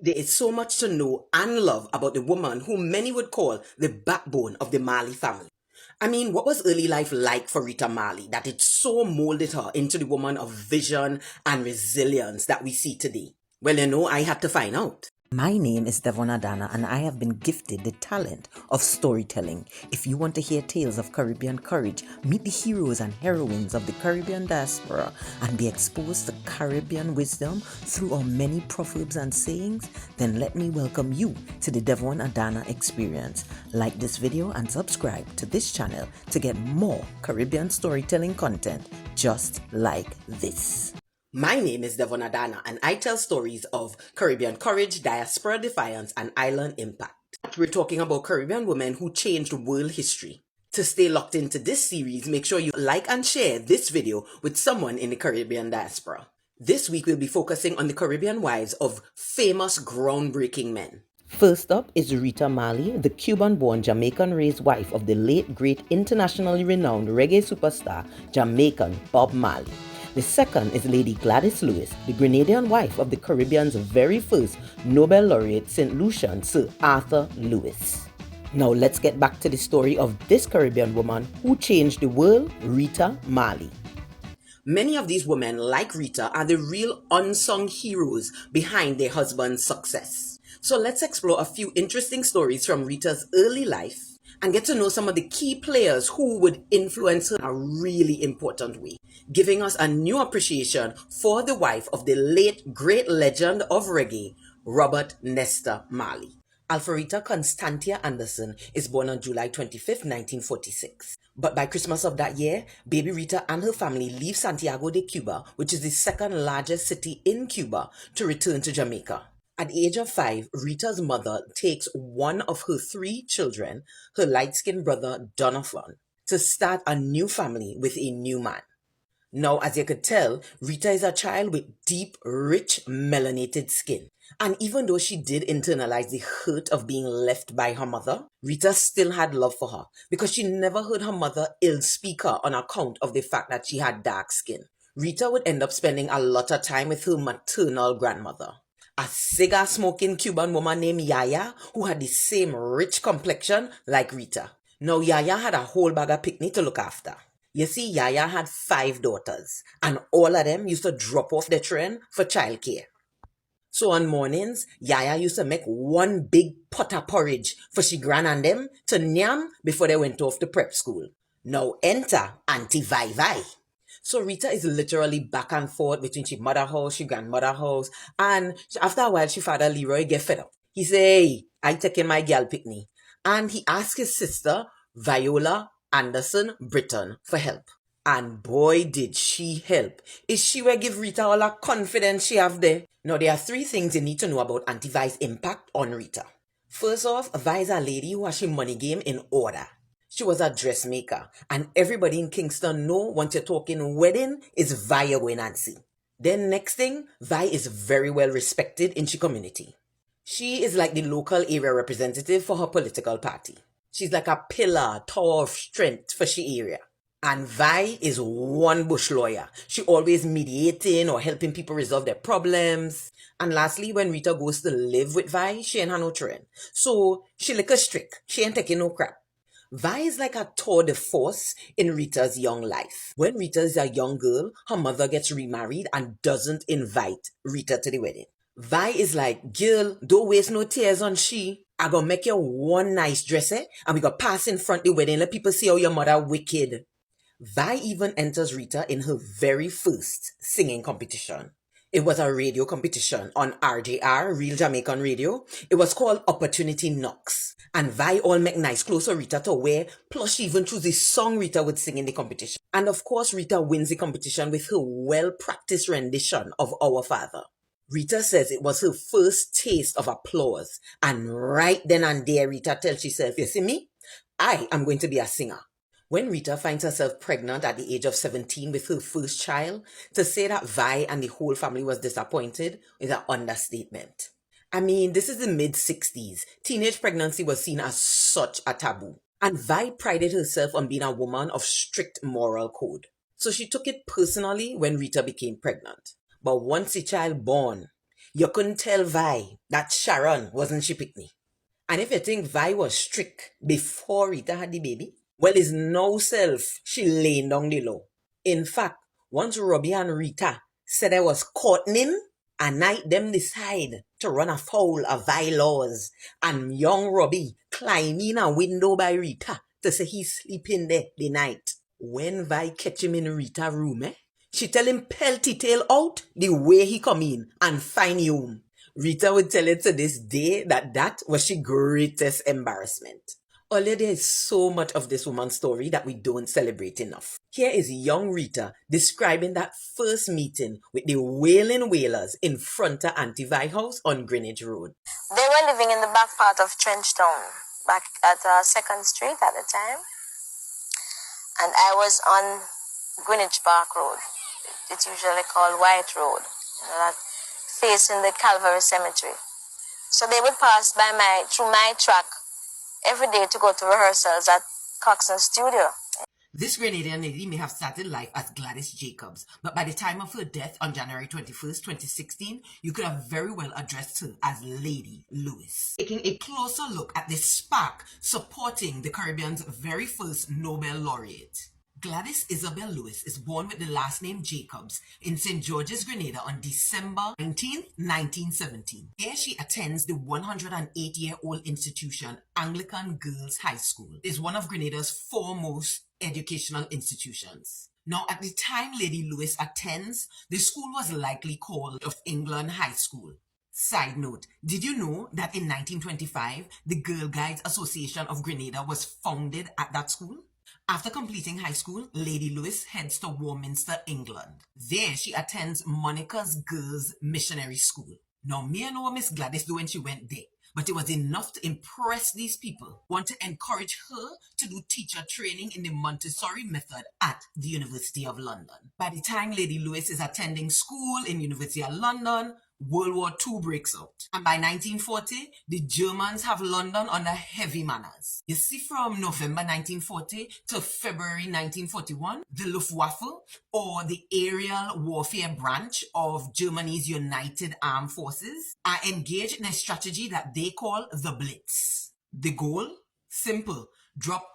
There is so much to know and love about the woman who many would call the backbone of the Marley family. I mean, what was early life like for Rita Marley that it so molded her into the woman of vision and resilience that we see today? Well, I had to find out. My name is Devonne Adanna and I have been gifted the talent of storytelling. If you want to hear tales of Caribbean courage, meet the heroes and heroines of the Caribbean diaspora, and be exposed to Caribbean wisdom through our many proverbs and sayings, then let me welcome you to the Devonne Adanna experience. Like this video and subscribe to this channel to get more Caribbean storytelling content just like this. My name is Devonne Adanna and I tell stories of Caribbean courage, diaspora defiance, and island impact. We're talking about Caribbean women who changed world history. To stay locked into this series, make sure you like and share this video with someone in the Caribbean diaspora. This week we'll be focusing on the Caribbean wives of famous groundbreaking men. First up is Rita Marley, the Cuban-born Jamaican-raised wife of the late great internationally renowned reggae superstar Jamaican Bob Marley. The second is Lady Gladys Lewis, the Grenadian wife of the Caribbean's very first Nobel laureate St. Lucian, Sir Arthur Lewis. Now let's get back to the story of this Caribbean woman who changed the world, Rita Marley. Many of these women, like Rita, are the real unsung heroes behind their husband's success. So let's explore a few interesting stories from Rita's early life and get to know some of the key players who would influence her in a really important way, giving us a new appreciation for the wife of the late great legend of reggae, Robert Nesta Marley. Alpharita Constantia Anderson is born on July 25, 1946. But by Christmas of that year, baby Rita and her family leave Santiago de Cuba, which is the second largest city in Cuba, to return to Jamaica. At the age of 5, Rita's mother takes one of her 3 children, her light-skinned brother Donovan, to start a new family with a new man. Now, as you could tell, Rita is a child with deep, rich, melanated skin. And even though she did internalize the hurt of being left by her mother, Rita still had love for her because she never heard her mother ill-speak her on account of the fact that she had dark skin. Rita would end up spending a lot of time with her maternal grandmother, a cigar-smoking Cuban woman named Yaya who had the same rich complexion like Rita. Now, Yaya had a whole bag of picnic to look after. You see, Yaya had 5 daughters, and all of them used to drop off the train for childcare. So on mornings, Yaya used to make one big pot of porridge for she gran and them to nyam before they went off to prep school. Now enter Auntie Vai Vai. So Rita is literally back and forth between she mother house, she grandmother house, and after a while, she father Leroy get fed up. He say, "Hey, I taking my gal picnic," and he asked his sister Viola Anderson Britton for help. And boy, did she help. Is she will give Rita all the confidence she have there. Now, there are 3 things you need to know about Auntie Vi's impact on Rita. First off, Vi is a lady who has she money game in order. She was a dressmaker, and everybody in Kingston know once you're talking wedding is Vi you're going and see. Then next thing, Vi is very well respected in she community. She is like the local area representative for her political party. She's like a pillar, tower of strength for she area. And Vi is one bush lawyer. She always mediating or helping people resolve their problems. And lastly, when Rita goes to live with Vi, she ain't have no children. So she like a strict. She ain't taking no crap. Vi is like a tour de force in Rita's young life. When Rita is a young girl, her mother gets remarried and doesn't invite Rita to the wedding. Vi is like, "Girl, don't waste no tears on she. I gonna make you one nice dress, and we gonna pass in front the wedding. Let people see how your mother wicked." Vi even enters Rita in her very first singing competition. It was a radio competition on RJR, Real Jamaican Radio. It was called Opportunity Knocks. And Vi all make nice clothes for Rita to wear, plus she even chose the song Rita would sing in the competition. And of course, Rita wins the competition with her well-practiced rendition of Our Father. Rita says it was her first taste of applause. And right then and there, Rita tells herself, "You see me? I am going to be a singer." When Rita finds herself pregnant at the age of 17 with her first child, to say that Vi and the whole family was disappointed is an understatement. I mean, this is the mid-60s. Teenage pregnancy was seen as such a taboo. And Vi prided herself on being a woman of strict moral code. So she took it personally when Rita became pregnant. But once the child born, You couldn't tell Vi that Sharon wasn't she pickney. And if you think Vi was strict before Rita had the baby, well, it's no self she laying down the law. In fact, once Robbie and Rita said I was courting, a night them decide to run afoul of Vi laws, and young Robbie climb in a window by Rita to say he's sleeping there the night. When Vi catch him in Rita room, she tell him pelty tail out the way he come in and find you home. Rita would tell it to this day that was her greatest embarrassment. Although there is so much of this woman's story that we don't celebrate enough. Here is young Rita describing that first meeting with the Wailing Wailers in front of Auntie Vi house on Greenwich Road. They were living in the back part of Trenchtown, back at 2nd Street at the time. And I was on Greenwich Park Road. It's usually called White Road, that facing the Calvary Cemetery. So they would pass by through my track every day to go to rehearsals at Coxsone Studio. This Grenadian lady may have started life as Gladys Jacobs, but by the time of her death on January 21st, 2016, you could have very well addressed her as Lady Lewis. Taking a closer look at the spark supporting the Caribbean's very first Nobel laureate. Gladys Isabel Lewis is born with the last name Jacobs in St. George's, Grenada on December 19, 1917. Here she attends the 108-year-old institution Anglican Girls High School. It is one of Grenada's foremost educational institutions. Now, at the time Lady Lewis attends, the school was likely called of England High School. Side note, did you know that in 1925, the Girl Guides Association of Grenada was founded at that school? After completing high school, Lady Lewis heads to Warminster, England. There, she attends Monica's Girls Missionary School. Now, me and know Miss Gladys do when she went there, but it was enough to impress these people, want to encourage her to do teacher training in the Montessori method at the University of London. By the time Lady Lewis is attending school in University of London, World War II breaks out. And by 1940, the Germans have London under heavy manners. You see, from November 1940 to February 1941, the Luftwaffe, or the aerial warfare branch of Germany's United Armed Forces, are engaged in a strategy that they call the Blitz. The goal? Simple. Drop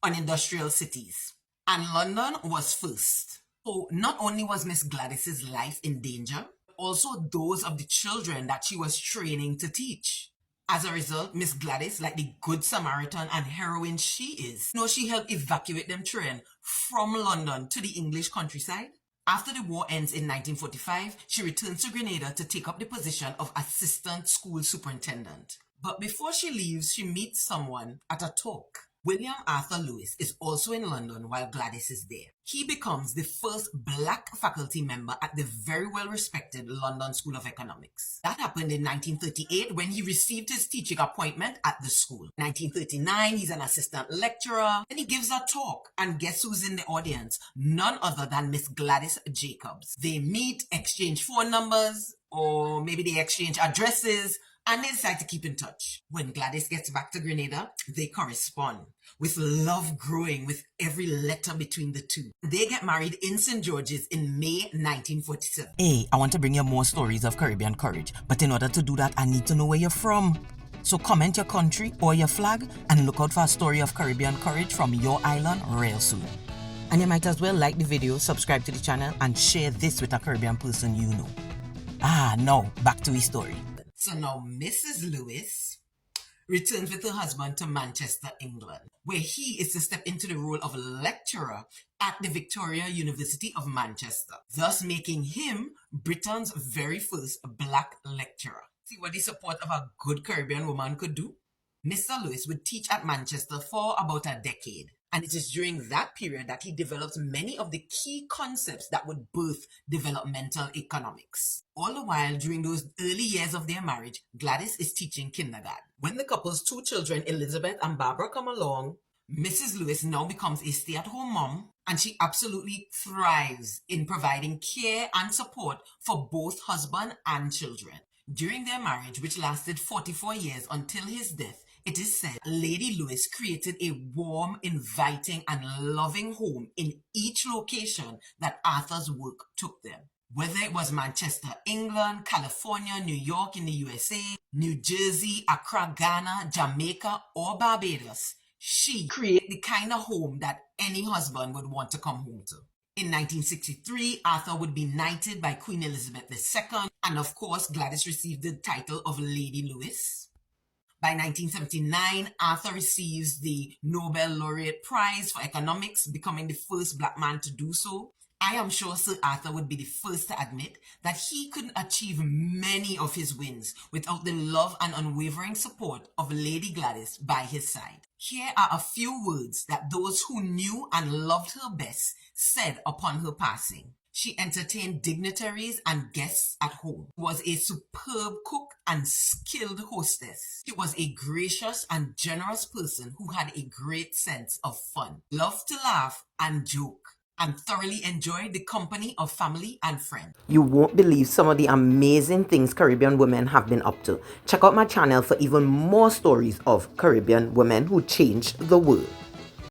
on industrial cities. And London was first. So not only was Miss Gladys's life in danger, but also those of the children that she was training to teach. As a result, Miss Gladys, like the good Samaritan and heroine she is, she helped evacuate them children from London to the English countryside. After the war ends in 1945, she returns to Grenada to take up the position of assistant school superintendent. But before she leaves, she meets someone at a talk. William Arthur Lewis is also in London while Gladys is there. He becomes the first black faculty member at the very well-respected London School of Economics. That happened in 1938 when he received his teaching appointment at the school. 1939, he's an assistant lecturer. Then he gives a talk, and guess who's in the audience? None other than Miss Gladys Jacobs. They meet, exchange phone numbers, or maybe they exchange addresses, and they decide to keep in touch. When Gladys gets back to Grenada, they correspond, with love growing with every letter between the two. They get married in St. George's in May 1947. Hey, I want to bring you more stories of Caribbean courage, but in order to do that, I need to know where you're from. So comment your country or your flag and look out for a story of Caribbean courage from your island real soon. And you might as well like the video, subscribe to the channel, and share this with a Caribbean person you know. Now, back to his story. So now Mrs. Lewis returns with her husband to Manchester, England, where he is to step into the role of lecturer at the Victoria University of Manchester, thus making him Britain's very first black lecturer. See what the support of a good Caribbean woman could do? Mr. Lewis would teach at Manchester for about a decade. And it is during that period that he develops many of the key concepts that would birth developmental economics. All the while, during those early years of their marriage, Gladys is teaching kindergarten. When the couple's two children, Elizabeth and Barbara, come along, Mrs. Lewis now becomes a stay-at-home mom, and she absolutely thrives in providing care and support for both husband and children. During their marriage, which lasted 44 years until his death, it is said Lady Lewis created a warm, inviting, and loving home in each location that Arthur's work took them. Whether it was Manchester, England, California, New York in the USA, New Jersey, Accra, Ghana, Jamaica, or Barbados, she created the kind of home that any husband would want to come home to. In 1963, Arthur would be knighted by Queen Elizabeth II, and of course, Gladys received the title of Lady Louis. By 1979, Arthur receives the Nobel Laureate Prize for Economics, becoming the first black man to do so. I am sure Sir Arthur would be the first to admit that he couldn't achieve many of his wins without the love and unwavering support of Lady Gladys by his side. Here are a few words that those who knew and loved her best said upon her passing. She entertained dignitaries and guests at home, was a superb cook and skilled hostess. She was a gracious and generous person who had a great sense of fun, loved to laugh and joke, and thoroughly enjoyed the company of family and friends. You won't believe some of the amazing things Caribbean women have been up to. Check out my channel for even more stories of Caribbean women who changed the world.